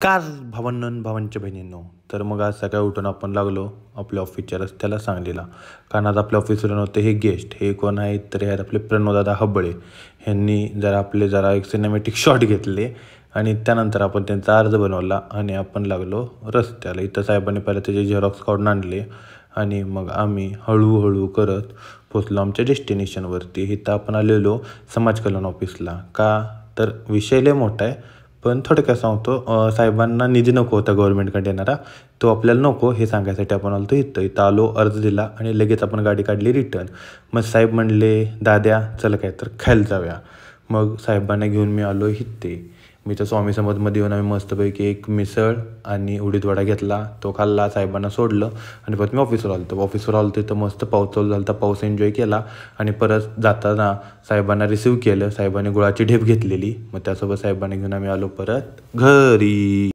Car भावांनो आणि भावांच्या बहिणींनो, तर मग आज सकाळी उठून आपण लागलो आपल्या ऑफिसच्या रस्त्याला सांगलीला. कारण आज आपल्या ऑफिसवर नव्हते हे गेस्ट. हे कोण आहेत तर हे आहेत आपले प्रणवदादा हब्बळे. ह्यांनी जरा एक सिनेमॅटिक शॉट घेतले आणि त्यानंतर आपण त्यांचा अर्ज बनवला आणि आपण लागलो रस्त्याला. इथं साहेबांनी पहिला त्याचे झेरॉक्स काढून आणले आणि मग आम्ही हळूहळू करत पोचलो आमच्या डेस्टिनेशनवरती. इथं आपण आलेलो समाज कल्याण ऑफिसला. का तर विषय लय मोठा आहे, पण थोडक्यात सांगतो. साहेबांना निधी नको होता गव्हर्नमेंटकडे येणारा, तो आपल्याला नको हे सांगायसाठी आपण आलो इथं आलो, अर्ज दिला आणि लगेच आपण गाडी काढली रिटर्न. मग साहेब म्हणले, दाद्या चल काय तर खायला जाऊया. मग साहेबांना घेऊन मी आलो इथे. मी तर स्वामी समर्थमध्ये येऊन आम्ही मस्तपैकी एक मिसळ आणि उडीद वडा घेतला, तो खाल्ला, साहेबांना सोडलं आणि परत मी ऑफिसवर आलो तिथं मस्त पाऊस चालू झाला, तर पाऊस एन्जॉय केला आणि परत जाताना साहेबांना रिसीव्ह केलं. साहेबांनी गुळाची ढेप घेतलेली, मग त्यासोबत साहेबांना घेऊन आम्ही आलो परत घरी.